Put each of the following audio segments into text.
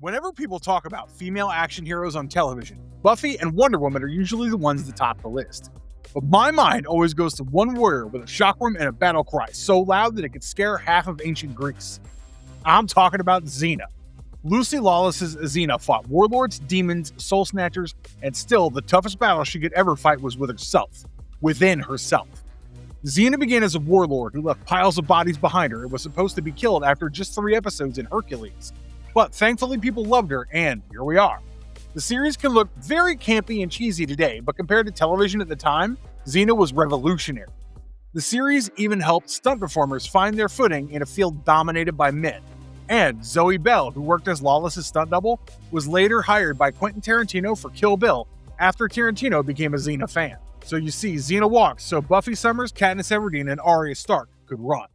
Whenever people talk about female action heroes on television, Buffy and Wonder Woman are usually the ones that top the list. But my mind always goes to one warrior with a chakram and a battle cry so loud that it could scare half of ancient Greece. I'm talking about Xena. Lucy Lawless's Xena fought warlords, demons, soul snatchers, and still the toughest battle she could ever fight was with herself, within herself. Xena began as a warlord who left piles of bodies behind her and was supposed to be killed after just 3 episodes in Hercules. But thankfully people loved her, and here we are. The series can look very campy and cheesy today, but compared to television at the time, Xena was revolutionary. The series even helped stunt performers find their footing in a field dominated by men. And Zoë Bell, who worked as Lawless' stunt double, was later hired by Quentin Tarantino for Kill Bill after Tarantino became a Xena fan. So you see, Xena walked so Buffy Summers, Katniss Everdeen, and Arya Stark could run.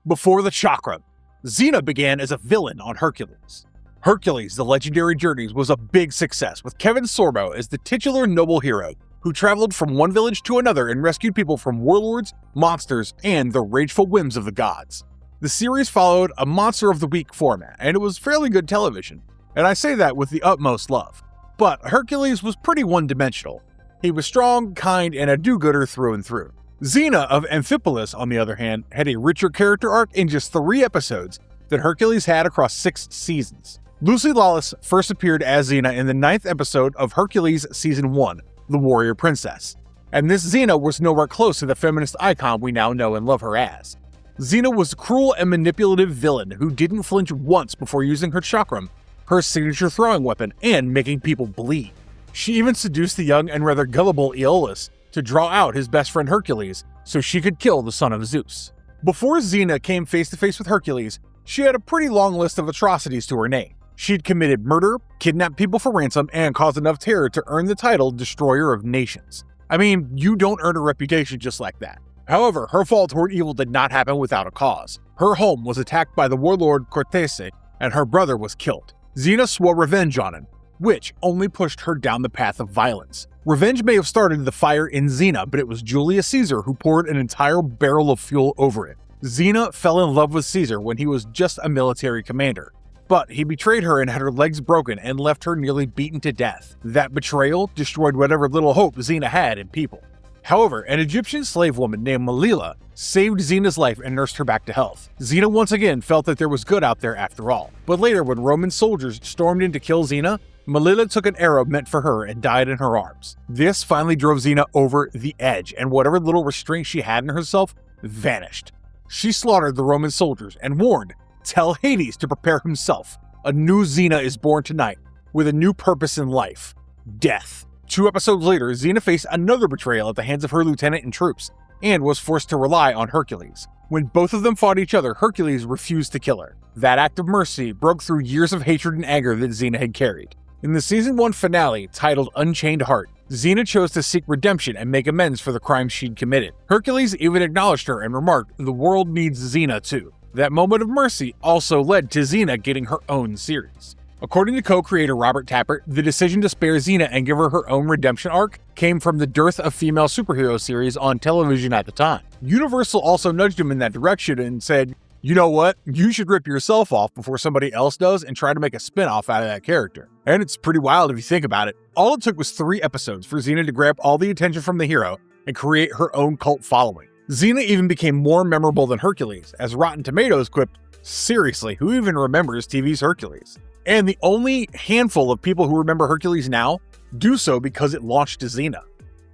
Before the chakram, Xena began as a villain on Hercules. Hercules, the Legendary Journeys was a big success, with Kevin Sorbo as the titular noble hero who traveled from one village to another and rescued people from warlords, monsters, and the rageful whims of the gods. The series followed a Monster of the Week format, and it was fairly good television, and I say that with the utmost love. But Hercules was pretty one-dimensional. He was strong, kind, and a do-gooder through and through. Xena of Amphipolis, on the other hand, had a richer character arc in just 3 episodes than Hercules had across 6 seasons. Lucy Lawless first appeared as Xena in the 9th episode of Hercules Season 1, The Warrior Princess, and this Xena was nowhere close to the feminist icon we now know and love her as. Xena was a cruel and manipulative villain who didn't flinch once before using her chakram, her signature throwing weapon, and making people bleed. She even seduced the young and rather gullible Lawless to draw out his best friend Hercules so she could kill the son of Zeus. Before Xena came face to face with Hercules, she had a pretty long list of atrocities to her name. She'd committed murder, kidnapped people for ransom, and caused enough terror to earn the title Destroyer of Nations. I mean, you don't earn a reputation just like that. However, her fall toward evil did not happen without a cause. Her home was attacked by the warlord Cortese, and her brother was killed. Xena swore revenge on him, which only pushed her down the path of violence. Revenge may have started the fire in Xena, but it was Julius Caesar who poured an entire barrel of fuel over it. Xena fell in love with Caesar when he was just a military commander. But he betrayed her and had her legs broken and left her nearly beaten to death. That betrayal destroyed whatever little hope Xena had in people. However, an Egyptian slave woman named Malila saved Xena's life and nursed her back to health. Xena once again felt that there was good out there after all. But later, when Roman soldiers stormed in to kill Xena, Malila took an arrow meant for her and died in her arms. This finally drove Xena over the edge, and whatever little restraint she had in herself vanished. She slaughtered the Roman soldiers and warned, "Tell Hades to prepare himself. A new Xena is born tonight, with a new purpose in life: death." 2 episodes later, Xena faced another betrayal at the hands of her lieutenant and troops, and was forced to rely on Hercules. When both of them fought each other, Hercules refused to kill her. That act of mercy broke through years of hatred and anger that Xena had carried. In the Season 1 finale, titled Unchained Heart, Xena chose to seek redemption and make amends for the crimes she'd committed. Hercules even acknowledged her and remarked, "The world needs Xena too." That moment of mercy also led to Xena getting her own series. According to co-creator Robert Tappert, the decision to spare Xena and give her her own redemption arc came from the dearth of female superhero series on television at the time. Universal also nudged him in that direction and said, "You know what? You should rip yourself off before somebody else does and try to make a spin-off out of that character." And it's pretty wild if you think about it. All it took was 3 episodes for Xena to grab all the attention from the hero and create her own cult following. Xena even became more memorable than Hercules, as Rotten Tomatoes quipped, "Seriously, who even remembers TV's Hercules?" And the only handful of people who remember Hercules now do so because it launched to Xena.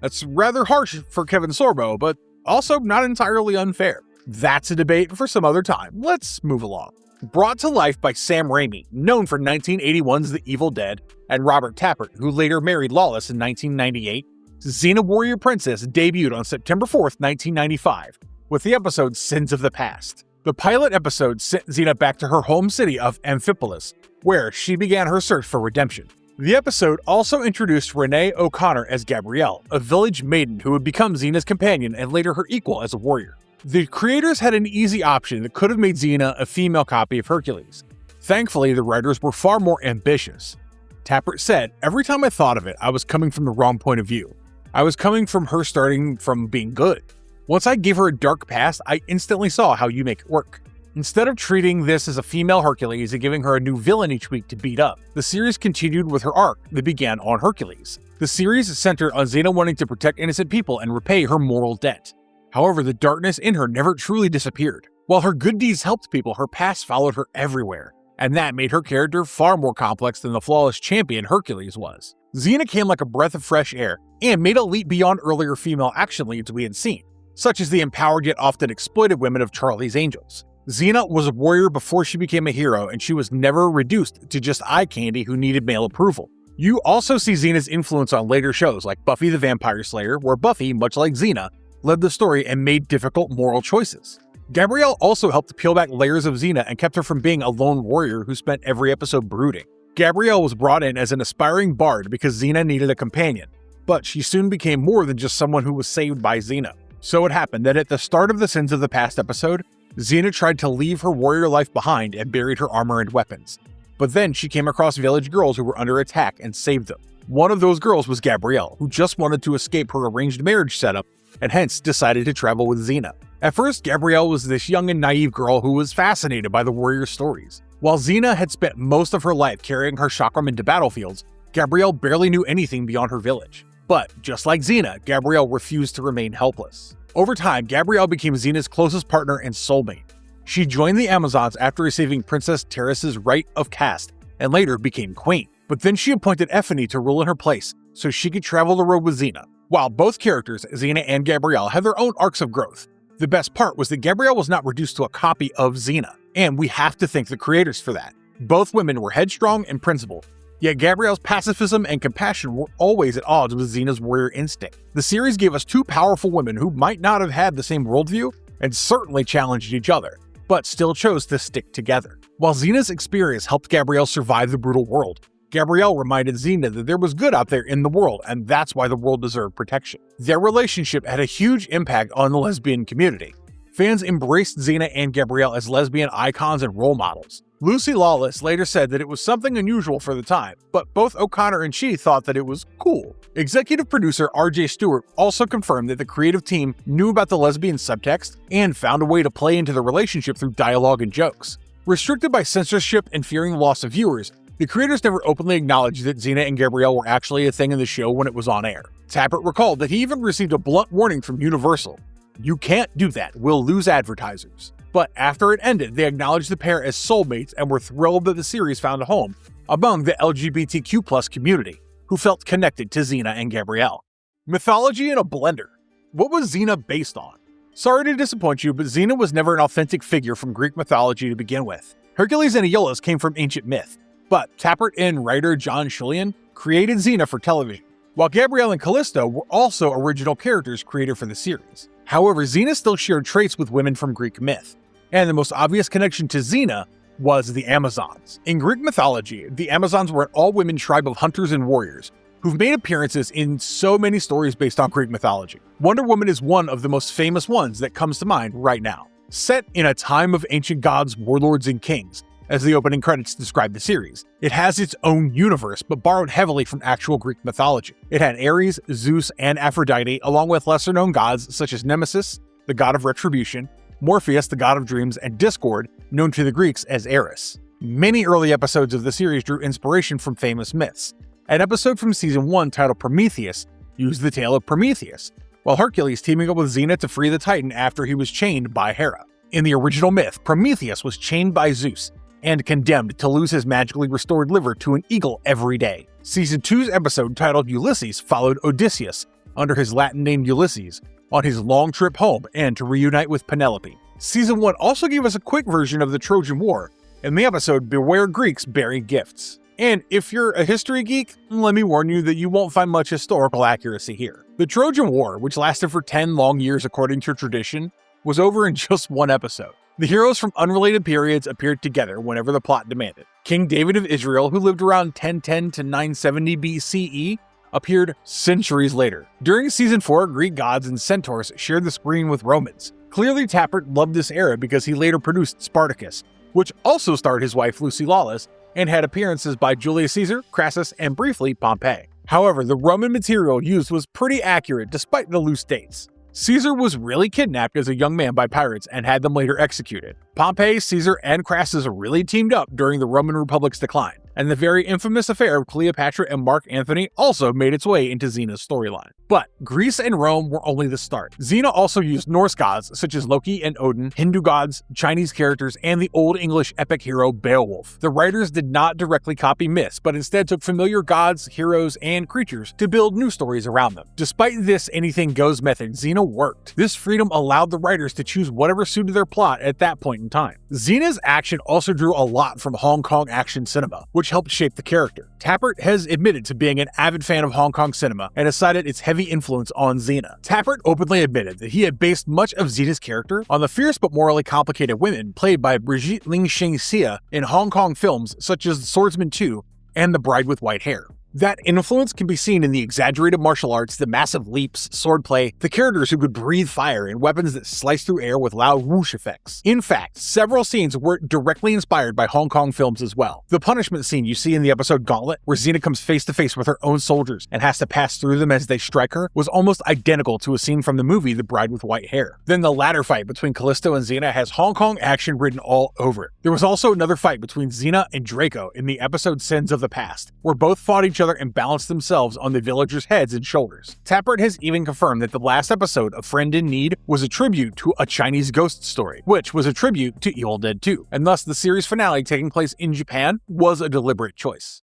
That's rather harsh for Kevin Sorbo, but also not entirely unfair. That's a debate for some other time. Let's move along. Brought to life by Sam Raimi, known for 1981's The Evil Dead, and Robert Tappert, who later married Lawless in 1998, Xena Warrior Princess debuted on September 4th, 1995, with the episode Sins of the Past. The pilot episode sent Xena back to her home city of Amphipolis, where she began her search for redemption. The episode also introduced Renee O'Connor as Gabrielle, a village maiden who would become Xena's companion and later her equal as a warrior. The creators had an easy option that could have made Xena a female copy of Hercules. Thankfully, the writers were far more ambitious. Tappert said, "Every time I thought of it, I was coming from the wrong point of view. I was coming from her starting from being good. Once I gave her a dark past, I instantly saw how you make it work. Instead of treating this as a female Hercules and giving her a new villain each week to beat up, the series continued with her arc that began on Hercules. The series centered on Xena wanting to protect innocent people and repay her moral debt. However, the darkness in her never truly disappeared. While her good deeds helped people, her past followed her everywhere, and that made her character far more complex than the flawless champion Hercules was. Xena came like a breath of fresh air and made a leap beyond earlier female action leads we had seen, such as the empowered yet often exploited women of Charlie's Angels. Xena was a warrior before she became a hero, and she was never reduced to just eye candy who needed male approval. You also see Xena's influence on later shows like Buffy the Vampire Slayer, where Buffy, much like Xena, led the story and made difficult moral choices. Gabrielle also helped peel back layers of Xena and kept her from being a lone warrior who spent every episode brooding. Gabrielle was brought in as an aspiring bard because Xena needed a companion, but she soon became more than just someone who was saved by Xena. So it happened that at the start of the Sins of the Past episode, Xena tried to leave her warrior life behind and buried her armor and weapons. But then she came across village girls who were under attack and saved them. One of those girls was Gabrielle, who just wanted to escape her arranged marriage setup and hence decided to travel with Xena. At first, Gabrielle was this young and naive girl who was fascinated by the warrior stories. While Xena had spent most of her life carrying her chakram into battlefields, Gabrielle barely knew anything beyond her village. But just like Xena, Gabrielle refused to remain helpless. Over time, Gabrielle became Xena's closest partner and soulmate. She joined the Amazons after receiving Princess Terrace's rite of caste and later became queen. But then she appointed Ephany to rule in her place so she could travel the road with Xena. While both characters, Xena and Gabrielle, had their own arcs of growth, the best part was that Gabrielle was not reduced to a copy of Xena, and we have to thank the creators for that. Both women were headstrong and principled, yet Gabrielle's pacifism and compassion were always at odds with Xena's warrior instinct. The series gave us two powerful women who might not have had the same worldview and certainly challenged each other, but still chose to stick together. While Xena's experience helped Gabrielle survive the brutal world, Gabrielle reminded Xena that there was good out there in the world, and that's why the world deserved protection. Their relationship had a huge impact on the lesbian community. Fans embraced Xena and Gabrielle as lesbian icons and role models. Lucy Lawless later said that it was something unusual for the time, but both O'Connor and she thought that it was cool. Executive producer R.J. Stewart also confirmed that the creative team knew about the lesbian subtext and found a way to play into the relationship through dialogue and jokes. Restricted by censorship and fearing the loss of viewers, the creators never openly acknowledged that Xena and Gabrielle were actually a thing in the show when it was on air. Tappert recalled that he even received a blunt warning from Universal. "You can't do that, we'll lose advertisers." But after it ended, they acknowledged the pair as soulmates and were thrilled that the series found a home among the LGBTQ+ community, who felt connected to Xena and Gabrielle. Mythology in a blender. What was Xena based on? Sorry to disappoint you, but Xena was never an authentic figure from Greek mythology to begin with. Hercules and Aeolus came from ancient myth, but Tappert and writer John Schulian created Xena for television, while Gabrielle and Callisto were also original characters created for the series. However, Xena still shared traits with women from Greek myth, and the most obvious connection to Xena was the Amazons. In Greek mythology, the Amazons were an all-women tribe of hunters and warriors who've made appearances in so many stories based on Greek mythology. Wonder Woman is one of the most famous ones that comes to mind right now. Set in a time of ancient gods, warlords, and kings, as the opening credits describe the series, it has its own universe, but borrowed heavily from actual Greek mythology. It had Ares, Zeus, and Aphrodite, along with lesser-known gods such as Nemesis, the god of retribution, Morpheus, the god of dreams, and Discord, known to the Greeks as Eris. Many early episodes of the series drew inspiration from famous myths. An episode from Season 1 titled Prometheus used the tale of Prometheus, while Hercules teaming up with Xena to free the Titan after he was chained by Hera. In the original myth, Prometheus was chained by Zeus and condemned to lose his magically restored liver to an eagle every day. Season 2's episode titled Ulysses followed Odysseus, under his Latin name Ulysses, on his long trip home and to reunite with Penelope. Season 1 also gave us a quick version of the Trojan War in the episode Beware Greeks Bury Gifts. And if you're a history geek, let me warn you that you won't find much historical accuracy here. The Trojan War, which lasted for 10 long years according to tradition, was over in just one episode. The heroes from unrelated periods appeared together whenever the plot demanded. King David of Israel, who lived around 1010 to 970 BCE, appeared centuries later. During Season 4, Greek gods and centaurs shared the screen with Romans. Clearly, Tappert loved this era because he later produced Spartacus, which also starred his wife Lucy Lawless and had appearances by Julius Caesar, Crassus, and briefly Pompey. However, the Roman material used was pretty accurate despite the loose dates. Caesar was really kidnapped as a young man by pirates and had them later executed. Pompey, Caesar, and Crassus really teamed up during the Roman Republic's decline, and the very infamous affair of Cleopatra and Mark Antony also made its way into Xena's storyline. But Greece and Rome were only the start. Xena also used Norse gods such as Loki and Odin, Hindu gods, Chinese characters, and the Old English epic hero Beowulf. The writers did not directly copy myths, but instead took familiar gods, heroes, and creatures to build new stories around them. Despite this anything goes method, Xena worked. This freedom allowed the writers to choose whatever suited their plot at that point in time. Xena's action also drew a lot from Hong Kong action cinema, which helped shape the character. Tappert has admitted to being an avid fan of Hong Kong cinema and has cited its heavy influence on Xena. Tappert openly admitted that he had based much of Xena's character on the fierce but morally complicated women played by Brigitte Lingxing-Xia in Hong Kong films such as The Swordsman 2 and The Bride with White Hair. That influence can be seen in the exaggerated martial arts, the massive leaps, swordplay, the characters who could breathe fire, and weapons that slice through air with loud whoosh effects. In fact, several scenes were directly inspired by Hong Kong films as well. The punishment scene you see in the episode Gauntlet, where Xena comes face to face with her own soldiers and has to pass through them as they strike her, was almost identical to a scene from the movie The Bride with White Hair. Then the ladder fight between Callisto and Xena has Hong Kong action written all over it. There was also another fight between Xena and Draco in the episode Sins of the Past, where both fought each other and balanced themselves on the villagers' heads and shoulders. Tappert has even confirmed that the last episode of Friend in Need was a tribute to a Chinese ghost story, which was a tribute to Evil Dead 2, and thus the series finale taking place in Japan was a deliberate choice.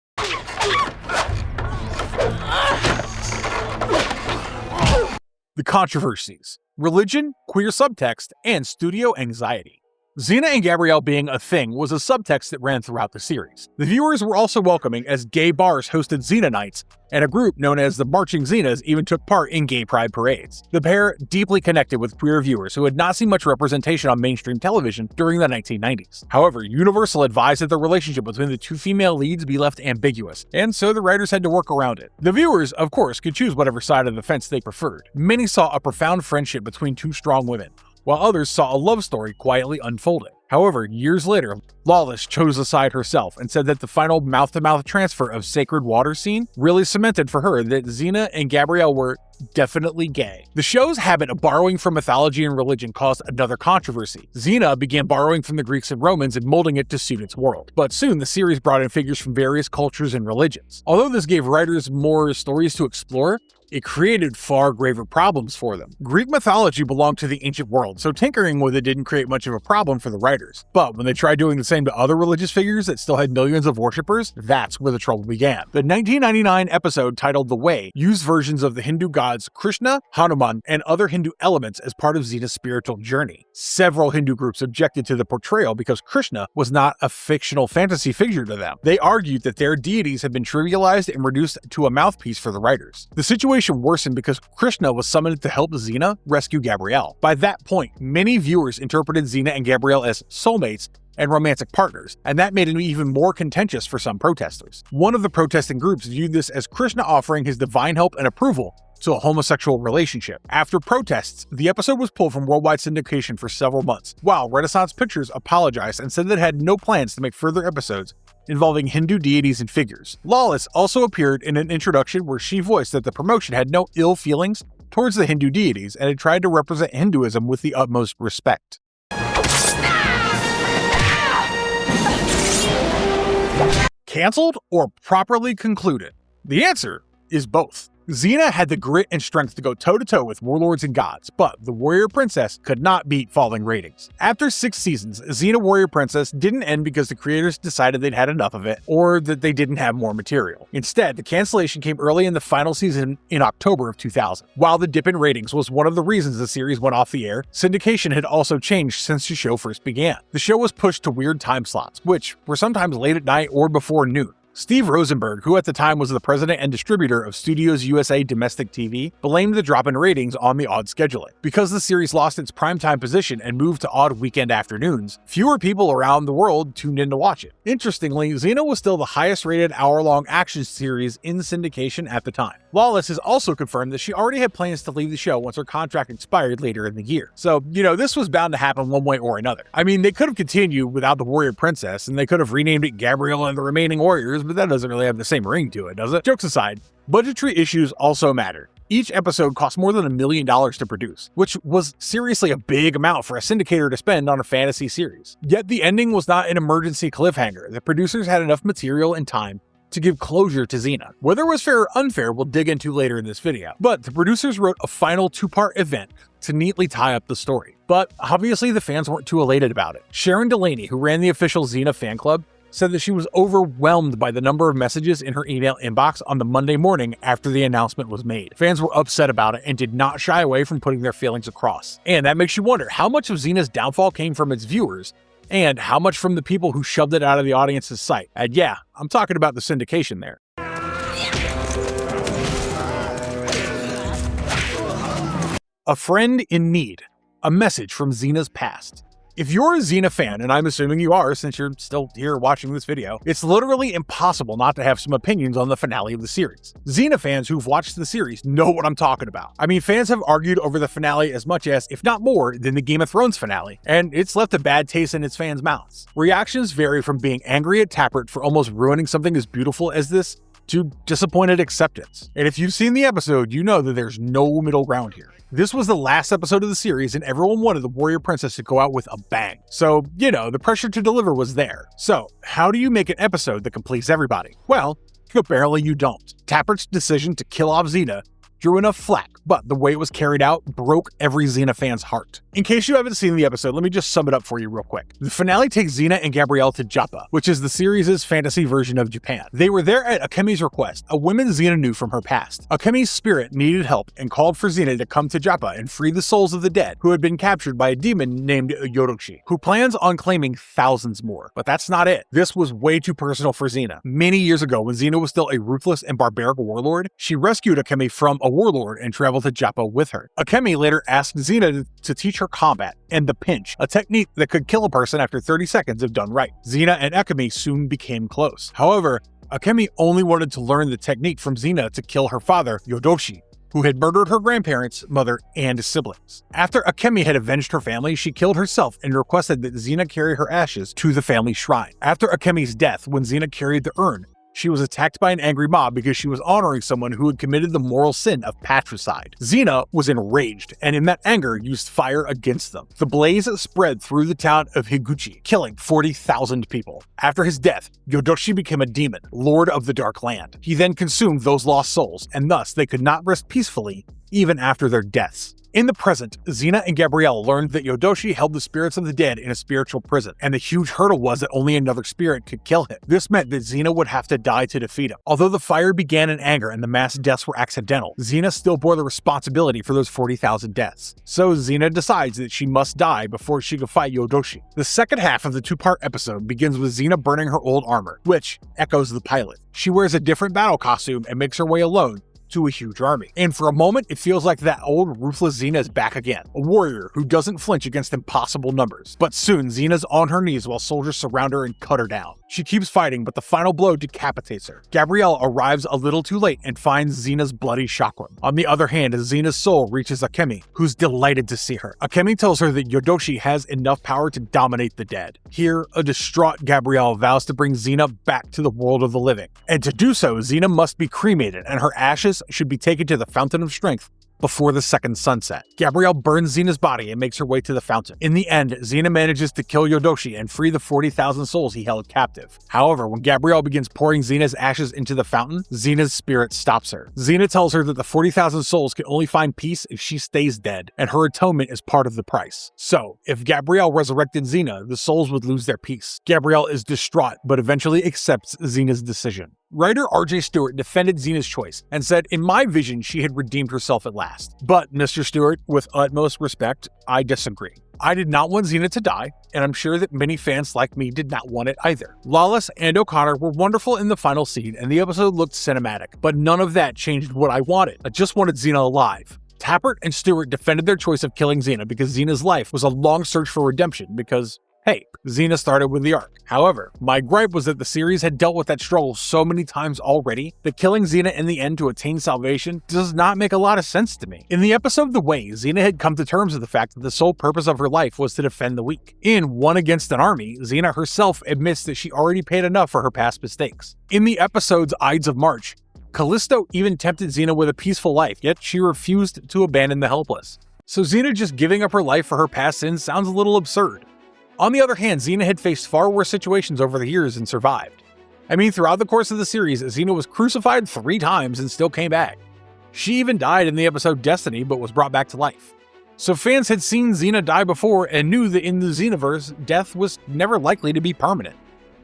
The controversies: religion, queer subtext, and studio anxiety. Xena and Gabrielle being a thing was a subtext that ran throughout the series. The viewers were also welcoming as gay bars hosted Xena nights, and a group known as the Marching Xenas even took part in gay pride parades. The pair deeply connected with queer viewers who had not seen much representation on mainstream television during the 1990s. However, Universal advised that the relationship between the two female leads be left ambiguous, and so the writers had to work around it. The viewers, of course, could choose whatever side of the fence they preferred. Many saw a profound friendship between two strong women, while others saw a love story quietly unfolding. However, years later, Lawless chose a side herself and said that the final mouth-to-mouth transfer of Sacred Water scene really cemented for her that Xena and Gabrielle were definitely gay. The show's habit of borrowing from mythology and religion caused another controversy. Xena began borrowing from the Greeks and Romans and molding it to suit its world. But soon, the series brought in figures from various cultures and religions. Although this gave writers more stories to explore, it created far graver problems for them. Greek mythology belonged to the ancient world, so tinkering with it didn't create much of a problem for the writers. But when they tried doing the same to other religious figures that still had millions of worshippers, that's where the trouble began. The 1999 episode titled The Way used versions of the Hindu gods Krishna, Hanuman, and other Hindu elements as part of Xena's spiritual journey. Several Hindu groups objected to the portrayal because Krishna was not a fictional fantasy figure to them. They argued that their deities had been trivialized and reduced to a mouthpiece for the writers. The situation worsened because Krishna was summoned to help Xena rescue Gabrielle. By that point, many viewers interpreted Xena and Gabrielle as soulmates and romantic partners, and that made it even more contentious for some protesters. One of the protesting groups viewed this as Krishna offering his divine help and approval to a homosexual relationship. After protests, the episode was pulled from worldwide syndication for several months, while Renaissance Pictures apologized and said that it had no plans to make further episodes involving Hindu deities and figures. Lawless also appeared in an introduction where she voiced that the promotion had no ill feelings towards the Hindu deities and had tried to represent Hinduism with the utmost respect. Cancelled or properly concluded? The answer is both. Xena had the grit and strength to go toe-to-toe with warlords and gods, but the Warrior Princess could not beat falling ratings. After 6 seasons, Xena Warrior Princess didn't end because the creators decided they'd had enough of it, or that they didn't have more material. Instead, the cancellation came early in the final season in October of 2000. While the dip in ratings was one of the reasons the series went off the air, syndication had also changed since the show first began. The show was pushed to weird time slots, which were sometimes late at night or before noon. Steve Rosenberg, who at the time was the president and distributor of Studios USA Domestic TV, blamed the drop in ratings on the odd scheduling. Because the series lost its primetime position and moved to odd weekend afternoons, fewer people around the world tuned in to watch it. Interestingly, Xena was still the highest rated hour-long action series in syndication at the time. Lawless has also confirmed that she already had plans to leave the show once her contract expired later in the year. So, this was bound to happen one way or another. I mean, they could have continued without the Warrior Princess, and they could have renamed it Gabrielle and the Remaining Warriors, but that doesn't really have the same ring to it, does it? Jokes aside, budgetary issues also matter. Each episode cost more than $1 million to produce, which was seriously a big amount for a syndicator to spend on a fantasy series. Yet the ending was not an emergency cliffhanger. The producers had enough material and time to give closure to Xena. Whether it was fair or unfair, we'll dig into later in this video. But the producers wrote a final 2-part event to neatly tie up the story. But obviously the fans weren't too elated about it. Sharon Delaney, who ran the official Xena fan club, said that she was overwhelmed by the number of messages in her email inbox on the Monday morning after the announcement was made. Fans were upset about it and did not shy away from putting their feelings across. And that makes you wonder how much of Xena's downfall came from its viewers and how much from the people who shoved it out of the audience's sight. And yeah, I'm talking about the syndication there. A friend in need. A message from Xena's past. If you're a Xena fan, and I'm assuming you are since you're still here watching this video, it's literally impossible not to have some opinions on the finale of the series. Xena fans who've watched the series know what I'm talking about. I mean, fans have argued over the finale as much as, if not more, than the Game of Thrones finale, and it's left a bad taste in its fans' mouths. Reactions vary from being angry at Tappert for almost ruining something as beautiful as this, to disappointed acceptance. And if you've seen the episode, you know that there's no middle ground here. This was the last episode of the series, and everyone wanted the warrior princess to go out with a bang. So, the pressure to deliver was there. So, how do you make an episode that can please everybody? Well, apparently you don't. Tappert's decision to kill off Xena drew enough flack, but the way it was carried out broke every Xena fan's heart. In case you haven't seen the episode, let me just sum it up for you real quick. The finale takes Xena and Gabrielle to Joppa, which is the series' fantasy version of Japan. They were there at Akemi's request, a woman Xena knew from her past. Akemi's spirit needed help and called for Xena to come to Joppa and free the souls of the dead who had been captured by a demon named Yoroshi, who plans on claiming thousands more. But that's not it. This was way too personal for Xena. Many years ago, when Xena was still a ruthless and barbaric warlord, she rescued Akemi from a warlord and traveled to Joppa with her. Akemi later asked Xena to teach her combat and the pinch, a technique that could kill a person after 30 seconds if done right. Xena and Akemi soon became close. However, Akemi only wanted to learn the technique from Xena to kill her father, Yodoshi, who had murdered her grandparents, mother, and siblings. After Akemi had avenged her family, she killed herself and requested that Xena carry her ashes to the family shrine. After Akemi's death, when Xena carried the urn, she was attacked by an angry mob because she was honoring someone who had committed the moral sin of patricide. Xena was enraged, and in that anger used fire against them. The blaze spread through the town of Higuchi, killing 40,000 people. After his death, Yodoshi became a demon, lord of the Dark Land. He then consumed those lost souls, and thus they could not rest peacefully even after their deaths. In the present, Xena and Gabrielle learned that Yodoshi held the spirits of the dead in a spiritual prison, and the huge hurdle was that only another spirit could kill him. This meant that Xena would have to die to defeat him. Although the fire began in anger and the mass deaths were accidental, Xena still bore the responsibility for those 40,000 deaths. So Xena decides that she must die before she can fight Yodoshi. The second half of the 2-part episode begins with Xena burning her old armor, which echoes the pilot. She wears a different battle costume and makes her way alone to a huge army. And for a moment, it feels like that old ruthless Xena is back again, a warrior who doesn't flinch against impossible numbers. But soon, Xena's on her knees while soldiers surround her and cut her down. She keeps fighting, but the final blow decapitates her. Gabrielle arrives a little too late and finds Xena's bloody chakram. On the other hand, Xena's soul reaches Akemi, who's delighted to see her. Akemi tells her that Yodoshi has enough power to dominate the dead. Here, a distraught Gabrielle vows to bring Xena back to the world of the living. And to do so, Xena must be cremated, and her ashes should be taken to the Fountain of Strength before the second sunset. Gabrielle burns Xena's body and makes her way to the fountain. In the end, Xena manages to kill Yodoshi and free the 40,000 souls he held captive. However, when Gabrielle begins pouring Xena's ashes into the fountain, Xena's spirit stops her. Xena tells her that the 40,000 souls can only find peace if she stays dead, and her atonement is part of the price. So, if Gabrielle resurrected Xena, the souls would lose their peace. Gabrielle is distraught, but eventually accepts Xena's decision. Writer R.J. Stewart defended Xena's choice and said, "In my vision, she had redeemed herself at last. But, Mr. Stewart, with utmost respect, I disagree. I did not want Xena to die, and I'm sure that many fans like me did not want it either. Lawless and O'Connor were wonderful in the final scene, and the episode looked cinematic, but none of that changed what I wanted. I just wanted Xena alive." Tappert and Stewart defended their choice of killing Xena because Xena's life was a long search for redemption because, hey, Xena started with the arc. However, my gripe was that the series had dealt with that struggle so many times already that killing Xena in the end to attain salvation does not make a lot of sense to me. In the episode The Way, Xena had come to terms with the fact that the sole purpose of her life was to defend the weak. In One Against an Army, Xena herself admits that she already paid enough for her past mistakes. In the episode's Ides of March, Callisto even tempted Xena with a peaceful life, yet she refused to abandon the helpless. So Xena just giving up her life for her past sins sounds a little absurd. On the other hand, Xena had faced far worse situations over the years and survived. I mean, throughout the course of the series, Xena was crucified 3 times and still came back. She even died in the episode Destiny, but was brought back to life. So fans had seen Xena die before and knew that in the Xenaverse, death was never likely to be permanent.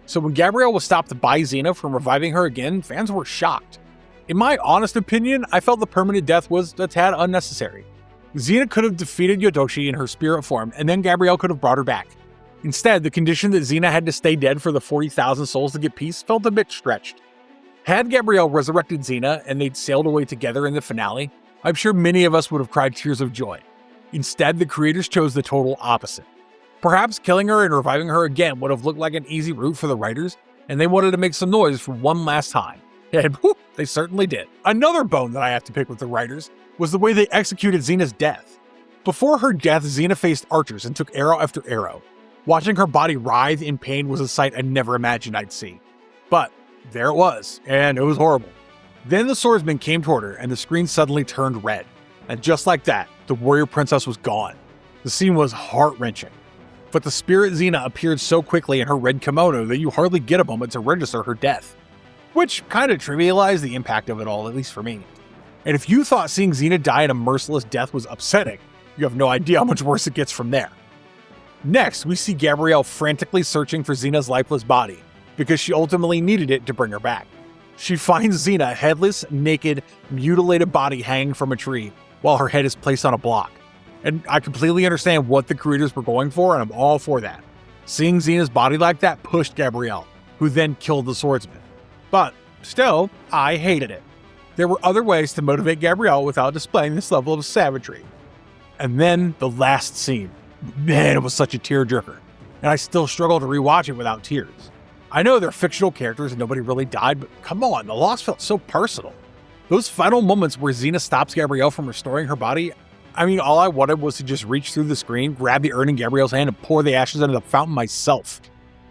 So when Gabrielle was stopped by Xena from reviving her again, fans were shocked. In my honest opinion, I felt the permanent death was a tad unnecessary. Xena could have defeated Yodoshi in her spirit form, and then Gabrielle could have brought her back. Instead, the condition that Xena had to stay dead for the 40,000 souls to get peace felt a bit stretched. Had Gabrielle resurrected Xena and they'd sailed away together in the finale, I'm sure many of us would have cried tears of joy. Instead, the creators chose the total opposite. Perhaps killing her and reviving her again would have looked like an easy route for the writers, and they wanted to make some noise for one last time. And whoop, they certainly did. Another bone that I have to pick with the writers was the way they executed Xena's death. Before her death, Xena faced archers and took arrow after arrow. Watching her body writhe in pain was a sight I never imagined I'd see. But there it was, and it was horrible. Then the swordsman came toward her, and the screen suddenly turned red. And just like that, the warrior princess was gone. The scene was heart-wrenching. But the spirit Xena appeared so quickly in her red kimono that you hardly get a moment to register her death. Which kind of trivialized the impact of it all, at least for me. And if you thought seeing Xena die in a merciless death was upsetting, you have no idea how much worse it gets from there. Next, we see Gabrielle frantically searching for Xena's lifeless body, because she ultimately needed it to bring her back. She finds Xena headless, naked, mutilated body hanging from a tree, while her head is placed on a block. And I completely understand what the creators were going for, and I'm all for that. Seeing Xena's body like that pushed Gabrielle, who then killed the swordsman. But still, I hated it. There were other ways to motivate Gabrielle without displaying this level of savagery. And then the last scene. Man, it was such a tearjerker, and I still struggle to rewatch it without tears. I know they're fictional characters and nobody really died, but come on, the loss felt so personal. Those final moments where Xena stops Gabrielle from restoring her body, I mean, all I wanted was to just reach through the screen, grab the urn in Gabrielle's hand, and pour the ashes into the fountain myself.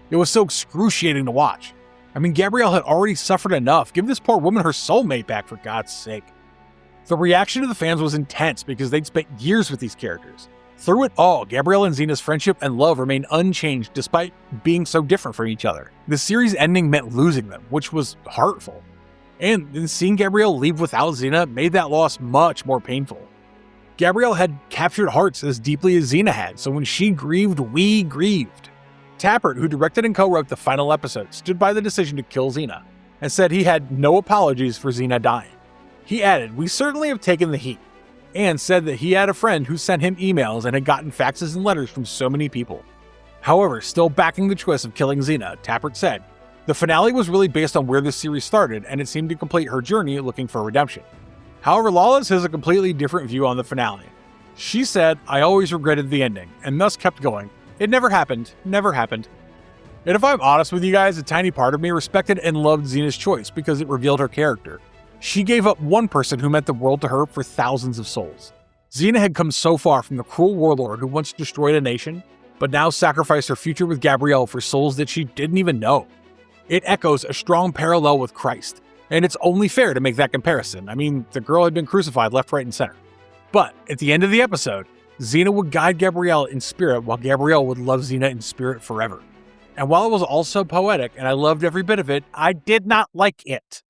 It was so excruciating to watch. I mean, Gabrielle had already suffered enough. Give this poor woman her soulmate back, for God's sake. The reaction of the fans was intense because they'd spent years with these characters. Through it all, Gabrielle and Xena's friendship and love remained unchanged despite being so different from each other. The series ending meant losing them, which was hurtful. And then seeing Gabrielle leave without Xena made that loss much more painful. Gabrielle had captured hearts as deeply as Xena had, so when she grieved, we grieved. Tappert, who directed and co-wrote the final episode, stood by the decision to kill Xena, and said he had no apologies for Xena dying. He added, "We certainly have taken the heat," and said that he had a friend who sent him emails and had gotten faxes and letters from so many people. However, still backing the choice of killing Xena, Tappert said, "The finale was really based on where this series started, and it seemed to complete her journey looking for redemption." However, Lawless has a completely different view on the finale. She said, "I always regretted the ending, and thus kept going. It never happened, never happened." And if I'm honest with you guys, a tiny part of me respected and loved Xena's choice because it revealed her character. She gave up one person who meant the world to her for thousands of souls. Xena had come so far from the cruel warlord who once destroyed a nation, but now sacrificed her future with Gabrielle for souls that she didn't even know. It echoes a strong parallel with Christ, and it's only fair to make that comparison. I mean, the girl had been crucified left, right, and center. But at the end of the episode, Xena would guide Gabrielle in spirit while Gabrielle would love Xena in spirit forever. And while it was also poetic and I loved every bit of it, I did not like it.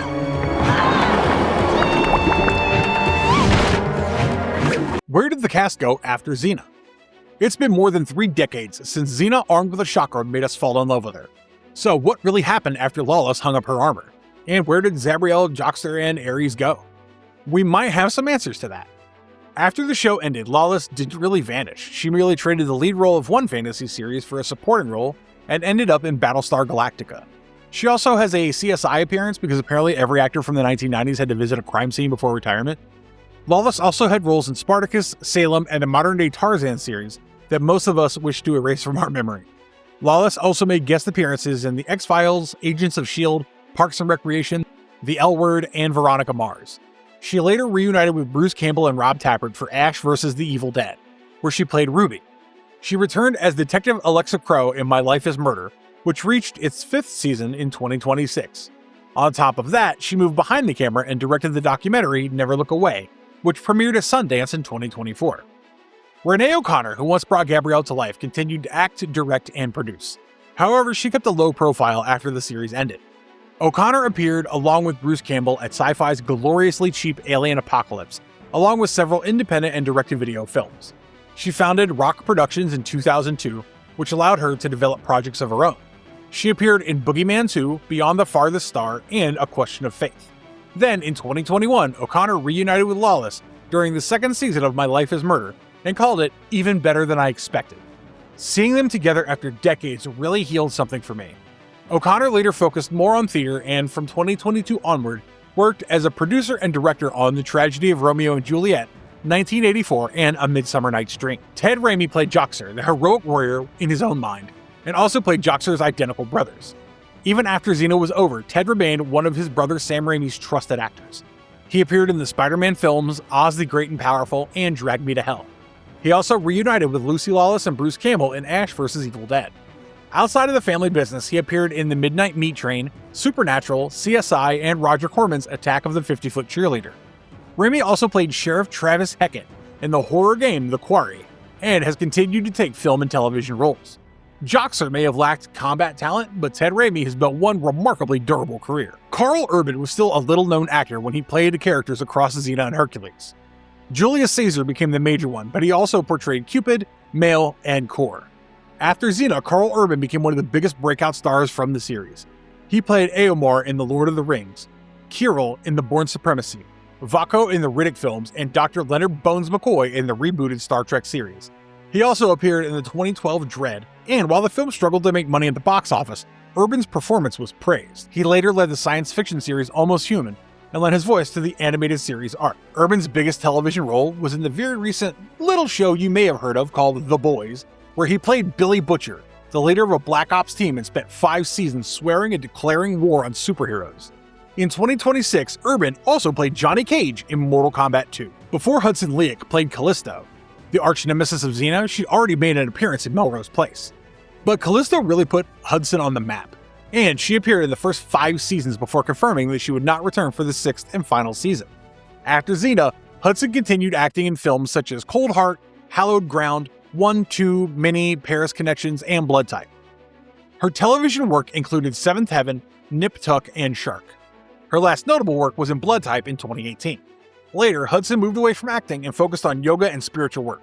Where did the cast go after Xena? It's been more than 3 decades since Xena armed with a chakram made us fall in love with her. So what really happened after Lawless hung up her armor? And where did Zabriel, Joxer, and Ares go? We might have some answers to that. After the show ended, Lawless didn't really vanish. She merely traded the lead role of one fantasy series for a supporting role and ended up in Battlestar Galactica. She also has a CSI appearance because apparently every actor from the 1990s had to visit a crime scene before retirement. Lawless also had roles in Spartacus, Salem, and a modern-day Tarzan series that most of us wish to erase from our memory. Lawless also made guest appearances in The X-Files, Agents of S.H.I.E.L.D., Parks and Recreation, The L Word, and Veronica Mars. She later reunited with Bruce Campbell and Rob Tappert for Ash vs. the Evil Dead, where she played Ruby. She returned as Detective Alexa Crow in My Life is Murder, which reached its 5th season in 2026. On top of that, she moved behind the camera and directed the documentary Never Look Away, which premiered at Sundance in 2024. Renee O'Connor, who once brought Gabrielle to life, continued to act, direct, and produce. However, she kept a low profile after the series ended. O'Connor appeared along with Bruce Campbell at Sci-Fi's gloriously cheap Alien Apocalypse, along with several independent and direct-to-video films. She founded Rock Productions in 2002, which allowed her to develop projects of her own. She appeared in Boogeyman 2, Beyond the Farthest Star, and A Question of Faith. Then, in 2021, O'Connor reunited with Lawless during the second season of My Life is Murder, and called it even better than I expected. Seeing them together after decades really healed something for me. O'Connor later focused more on theater and, from 2022 onward, worked as a producer and director on The Tragedy of Romeo and Juliet, 1984, and A Midsummer Night's Dream. Ted Raimi played Joxer, the heroic warrior in his own mind, and also played Joxer's identical brothers. Even after Xena was over, Ted remained one of his brother Sam Raimi's trusted actors. He appeared in the Spider-Man films, Oz the Great and Powerful, and Drag Me to Hell. He also reunited with Lucy Lawless and Bruce Campbell in Ash vs. Evil Dead. Outside of the family business, he appeared in The Midnight Meat Train, Supernatural, CSI, and Roger Corman's Attack of the 50-Foot Cheerleader. Raimi also played Sheriff Travis Heckett in the horror game The Quarry, and has continued to take film and television roles. Joxer may have lacked combat talent, but Ted Raimi has built one remarkably durable career. Karl Urban was still a little-known actor when he played the characters across Xena and Hercules. Julius Caesar became the major one, but he also portrayed Cupid, Male, and Kor. After Xena, Karl Urban became one of the biggest breakout stars from the series. He played Eomer in The Lord of the Rings, Kirill in The Bourne Supremacy, Vako in the Riddick films, and Dr. Leonard Bones McCoy in the rebooted Star Trek series. He also appeared in the 2012 Dredd, and while the film struggled to make money at the box office, Urban's performance was praised. He later led the science fiction series Almost Human, and lent his voice to the animated series Ark. Urban's biggest television role was in the very recent little show you may have heard of called The Boys, where he played Billy Butcher, the leader of a Black Ops team, and spent 5 seasons swearing and declaring war on superheroes. In 2026, Urban also played Johnny Cage in Mortal Kombat 2. Before Hudson Leak played Callisto, the arch-nemesis of Xena, she'd already made an appearance in Melrose Place. But Callisto really put Hudson on the map, and she appeared in the first 5 seasons before confirming that she would not return for the 6th and final season. After Xena, Hudson continued acting in films such as Cold Heart, Hallowed Ground, 1, 2, Mini, Paris Connections, and Blood Type. Her television work included Seventh Heaven, Nip Tuck, and Shark. Her last notable work was in Blood Type in 2018. Later, Hudson moved away from acting and focused on yoga and spiritual work.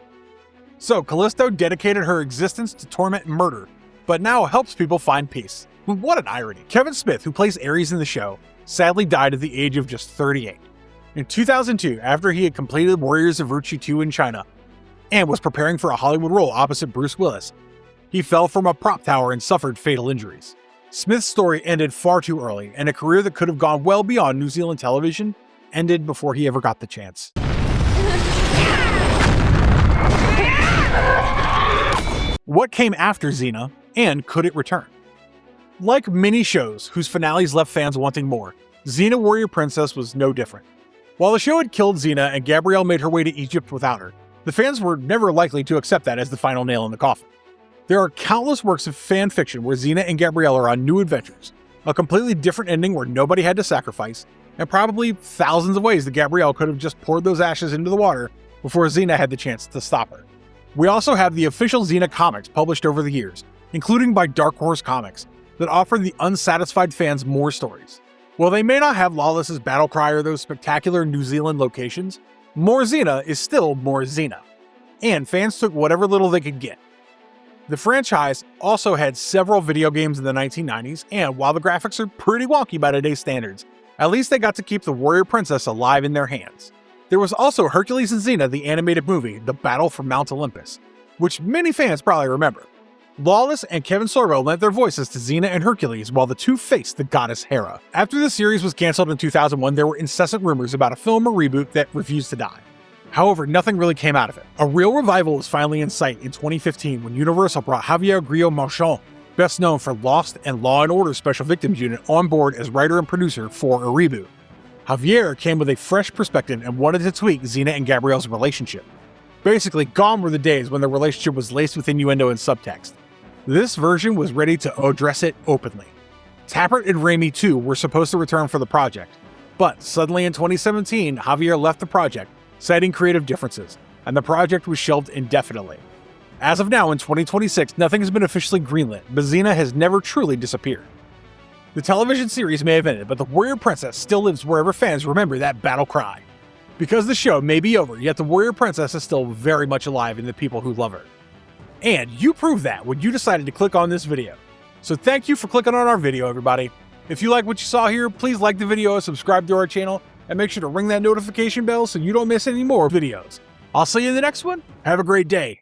So, Callisto dedicated her existence to torment and murder, but now helps people find peace. What an irony. Kevin Smith, who plays Ares in the show, sadly died at the age of just 38. In 2002, after he had completed Warriors of Virtue 2 in China, and was preparing for a Hollywood role opposite Bruce Willis, he fell from a prop tower and suffered fatal injuries. Smith's story ended far too early, and a career that could have gone well beyond New Zealand television ended before he ever got the chance. What came after Xena, and could it return? Like many shows whose finales left fans wanting more, Xena Warrior Princess was no different. While the show had killed Xena and Gabrielle made her way to Egypt without her, the fans were never likely to accept that as the final nail in the coffin. There are countless works of fan fiction where Xena and Gabrielle are on new adventures, a completely different ending where nobody had to sacrifice, and probably thousands of ways that Gabrielle could have just poured those ashes into the water before Xena had the chance to stop her. We also have the official Xena comics published over the years, including by Dark Horse Comics, that offer the unsatisfied fans more stories. While they may not have Lawless's battle cry or those spectacular New Zealand locations, more Xena is still more Xena, and fans took whatever little they could get. The franchise also had several video games in the 1990s, and while the graphics are pretty wonky by today's standards, at least they got to keep the warrior princess alive in their hands. There was also Hercules and Xena, the animated movie, The Battle for Mount Olympus, which many fans probably remember. Lawless and Kevin Sorbo lent their voices to Xena and Hercules while the two faced the goddess Hera. After the series was cancelled in 2001, there were incessant rumors about a film or reboot that refused to die. However, nothing really came out of it. A real revival was finally in sight in 2015 when Universal brought Javier Grillo-Marchand, best known for Lost and Law & Order Special Victims Unit, on board as writer and producer for a reboot. Javier came with a fresh perspective and wanted to tweak Xena and Gabrielle's relationship. Basically, gone were the days when their relationship was laced with innuendo and subtext. This version was ready to address it openly. Tappert and Raimi too were supposed to return for the project, but suddenly in 2017, Javier left the project, citing creative differences, and the project was shelved indefinitely. As of now, in 2026, nothing has been officially greenlit, but Xena has never truly disappeared. The television series may have ended, but the warrior princess still lives wherever fans remember that battle cry. Because the show may be over, yet the warrior princess is still very much alive in the people who love her. And you proved that when you decided to click on this video. So thank you for clicking on our video, everybody. If you like what you saw here, please like the video, subscribe to our channel, and make sure to ring that notification bell so you don't miss any more videos. I'll see you in the next one. Have a great day.